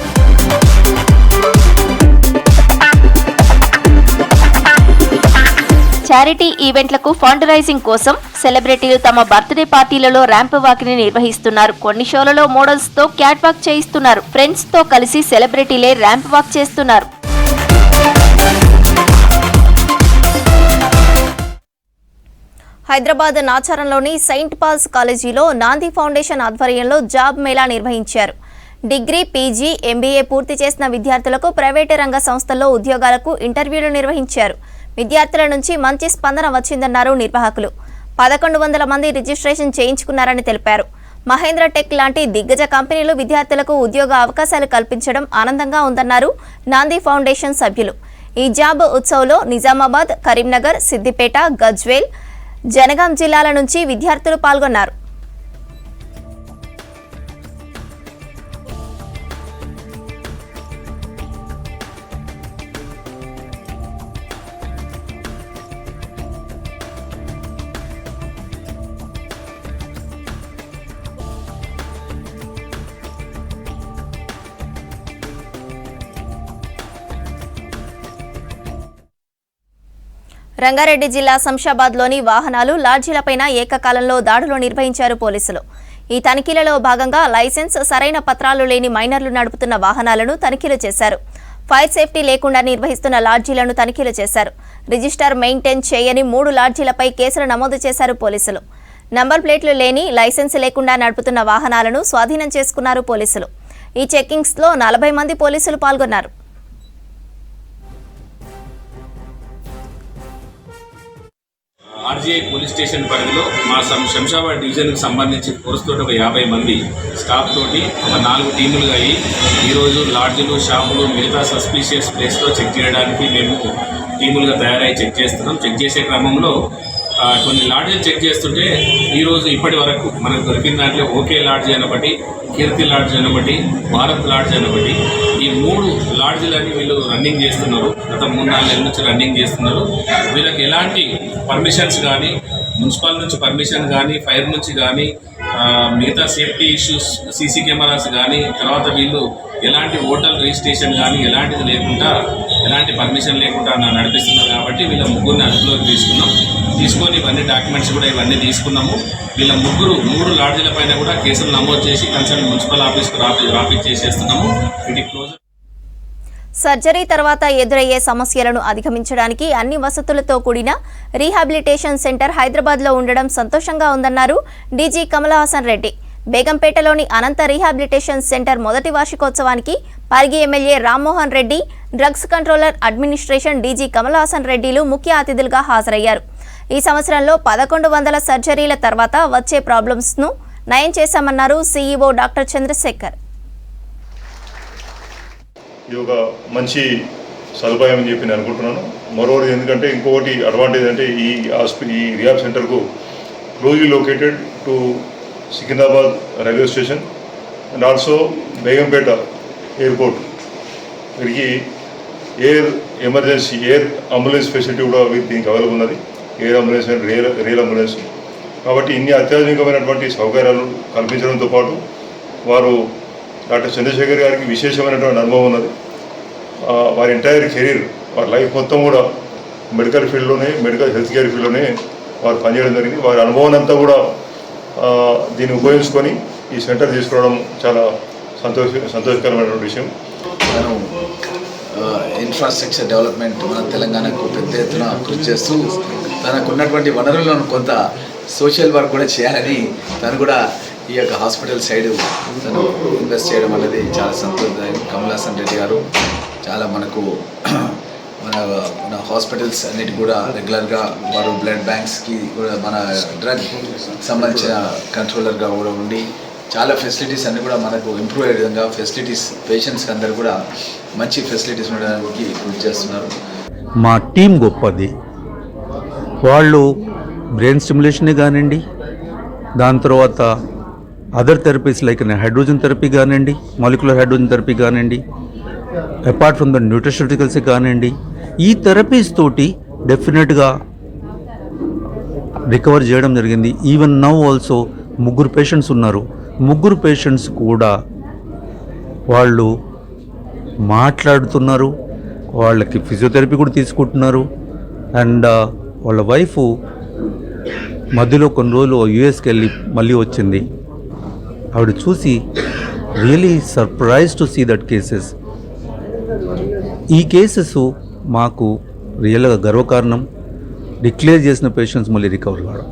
చారిటీ ఈవెంట్లకు ఫండ్ రైజింగ్ కోసం సెలబ్రిటీలు తమ బర్త్డే పార్టీలలో ర్యాంప్ వాక్ని నిర్వహిస్తున్నారు. కొన్ని షోలలో మోడల్స్ తో క్యాట్ వాక్ చేయిస్తున్నారు. ఫ్రెండ్స్ తో కలిసి సెలబ్రిటీలే ర్యాంప్ వాక్ చేస్తున్నారు. హైదరాబాద్ నాచారంలోని సెయింట్ పాల్స్ కాలేజీలో నాంది ఫౌండేషన్ ఆధ్వర్యంలో జాబ్ మేళా నిర్వహించారు. డిగ్రీ, పీజీ, ఎంబీఏ పూర్తి చేసిన విద్యార్థులకు ప్రైవేటు రంగ సంస్థల్లో ఉద్యోగాలకు ఇంటర్వ్యూలు నిర్వహించారు. విద్యార్థుల నుంచి మంచి స్పందన వచ్చిందన్నారు నిర్వాహకులు. 1100 మంది రిజిస్ట్రేషన్ చేయించుకున్నారని తెలిపారు. మహేంద్ర టెక్ లాంటి దిగ్గజ కంపెనీలు విద్యార్థులకు ఉద్యోగ అవకాశాలు కల్పించడం ఆనందంగా ఉందన్నారు నాంది ఫౌండేషన్ సభ్యులు. ఈ జాబ్ ఉత్సవ్లో నిజామాబాద్, కరీంనగర్, సిద్దిపేట, గజ్వేల్, జనగాం జిల్లాల నుంచి విద్యార్థులు పాల్గొన్నారు. రంగారెడ్డి జిల్లా శంషాబాద్లోని వాహనాలు, లాడ్జీలపైన ఏకకాలంలో దాడులు నిర్వహించారు పోలీసులు. ఈ తనిఖీలలో భాగంగా లైసెన్స్, సరైన పత్రాలు లేని మైనర్లు నడుపుతున్న వాహనాలను తనిఖీలు చేశారు. ఫైర్ సేఫ్టీ లేకుండా నిర్వహిస్తున్న లాడ్జీలను తనిఖీలు చేశారు. రిజిస్టర్ మెయింటైన్ చేయని 3 లాడ్జీలపై కేసులు నమోదు చేశారు పోలీసులు. నంబర్ ప్లేట్లు లేని, లైసెన్స్ లేకుండా నడుపుతున్న వాహనాలను స్వాధీనం చేసుకున్నారు పోలీసులు. ఈ చెక్కింగ్స్లో 40 మంది పోలీసులు పాల్గొన్నారు. ఆర్జీఐ పోలీస్ స్టేషన్ పరిధిలో మా శంషాబాద్ డివిజన్కి సంబంధించి ఫోర్స్ తోటి ఒక 50 మంది స్టాఫ్ తోటి ఒక 4 టీములుగా అయ్యి ఈరోజు లాడ్జీలు, షాపులు, మిగతా సస్పీషియస్ ప్లేస్లో చెక్ చేయడానికి మేము టీములుగా తయారై చెక్ చేస్తున్నాం. చెక్ చేసే క్రమంలో కొన్ని లాడ్జీలు చెక్ చేస్తుంటే ఈరోజు ఇప్పటి వరకు మనకు దొరికిన దాంట్లో ఓకే లాడ్జీ అని ఒకటి, కీర్తి లాడ్జ్ అని ఒకటి, భారత్ లాడ్జ్ అని ఒకటి, ఈ 3 లాడ్జీలన్నీ వీళ్ళు రన్నింగ్ చేస్తున్నారు. గత 3-4 నెలల నుంచి రన్నింగ్ చేస్తున్నారు. వీళ్ళకి ఎలాంటి పర్మిషన్స్ కానీ, మున్సిపల్ నుంచి పర్మిషన్ కానీ, ఫైర్ నుంచి కానీ, మిగతా సేఫ్టీ ఇష్యూస్, సీసీ కెమెరాస్ కానీ, తర్వాత వీళ్ళు ఎలాంటి హోటల్ రిజిస్ట్రేషన్ కానీ ఎలాంటిది లేకుండా, ఎలాంటి పర్మిషన్ లేకుండా నడిపిస్తున్నారు. కాబట్టి వీళ్ళ ముగ్గురిని అదుపులోకి తీసుకొని ఇవన్నీ డాక్యుమెంట్స్ కూడా ఇవన్నీ తీసుకున్నాము. వీళ్ళ 3 లాడ్జీల పైన కూడా కేసులు నమోదు చేసి కన్సర్న్ మున్సిపల్ ఆఫీస్కు రాపిచ్చేసేస్తున్నాము. వీటికి క్లోజ్. సర్జరీ తర్వాత ఎదురయ్యే సమస్యలను అధిగమించడానికి అన్ని వసతులతో కూడిన రీహాబిలిటేషన్ సెంటర్ హైదరాబాద్లో ఉండడం సంతోషంగా ఉందన్నారు డీజీ కమల్ హాసన్ రెడ్డి. బేగంపేటలోని అనంత రీహాబిలిటేషన్ సెంటర్ మొదటి వార్షికోత్సవానికి Parigi MLA Rammohan Reddy, drugs controller administration DG Kamal Haasan రెడ్డిలు ముఖ్య అతిథులుగా హాజరయ్యారు. ఈ సంవత్సరంలో 1100 సర్జరీల తర్వాత వచ్చే ప్రాబ్లమ్స్ను నయం చేశామన్నారు సీఈఓ డాక్టర్ చంద్రశేఖర్. ఇది ఒక మంచి సదుపాయం అని చెప్పి నేను అనుకుంటున్నాను. మరోవర్ ఎందుకంటే ఇంకొకటి అడ్వాంటేజ్ అంటే ఈ రిహాబ్ సెంటర్కు closely located to Secunderabad railway station and also Begumpet airport. వీరికి air emergency air ambulance facility కూడా దీనికి అవైలబుల్ ఉన్నది. Air ambulance and rail ambulance. కాబట్టి ఇన్ని అత్యాధునికమైనటువంటి సౌకర్యాలు కల్పించడంతో పాటు వారు డాక్టర్ చంద్రశేఖర్ గారికి విశేషమైనటువంటి అనుభవం ఉన్నది. వారి ఎంటైర్ కెరీర్, వారి లైఫ్ మొత్తం కూడా మెడికల్ ఫీల్డ్లోనే హెల్త్ కేర్ ఫీల్డ్లోనే వారు పనిచేయడం జరిగింది. వారి అనుభవం అంతా కూడా దీన్ని ఉపయోగించుకొని ఈ సెంటర్ తీసుకురావడం చాలా సంతోషకరమైన విషయం. మనం ఇన్ఫ్రాస్ట్రక్చర్ డెవలప్మెంట్ మన తెలంగాణకు పెద్ద ఎత్తున కృషి చేస్తూ తనకు ఉన్నటువంటి వనరులను కొంత సోషల్ వర్క్ కూడా చేయాలని తను కూడా ఈ యొక్క హాస్పిటల్ సైడ్ తను ఇన్వెస్ట్ చేయడం అనేది చాలా సంతోషదాయకం. కమలాసన్ రెడ్డి గారు చాలా మనకు మన హాస్పిటల్స్ అన్నిటి కూడా రెగ్యులర్గా వారు బ్లడ్ బ్యాంక్స్కి కూడా మన డ్రగ్ సంబంధించిన కంట్రోలర్గా కూడా ఉండి చాలా ఫెసిలిటీస్ అన్నీ కూడా మనకు ఇంప్రూవ్ అయ్యే విధంగా ఫెసిలిటీస్ పేషెంట్స్కి అందరూ కూడా మంచి ఫెసిలిటీస్ ఉండడానికి కృషి చేస్తున్నారు. మా టీం గొప్పది. వాళ్ళు బ్రెయిన్ స్టిమ్యులేషనే కానివ్వండి, దాని తర్వాత other therapies like hydrogen therapy కానివ్వండి, మాలిక్యులర్ హైడ్రోజన్ థెరపీ కానివ్వండి, అపార్ట్ ఫ్రమ్ ద న్యూట్రిషటికల్స్ కానివ్వండి, ఈ థెరపీస్ తోటి డెఫినెట్గా రికవర్ చేయడం జరిగింది. ఈవెన్ నౌ ఆల్సో 3 పేషెంట్స్ ఉన్నారు. 3 పేషెంట్స్ కూడా వాళ్ళు మాట్లాడుతున్నారు, వాళ్ళకి ఫిజియోథెరపీ కూడా తీసుకుంటున్నారు. అండ్ వాళ్ళ వైఫ్ మధ్యలో కొన్ని రోజులు యూఎస్కి వెళ్ళి మళ్ళీ వచ్చింది. ఆవిడ చూసి really surprise to see that cases. ఈ కేసెస్ మాకు రియల్గా గర్వకారణం. డిక్లేర్ చేసిన పేషెంట్స్ మళ్ళీ రికవర్ కావడం.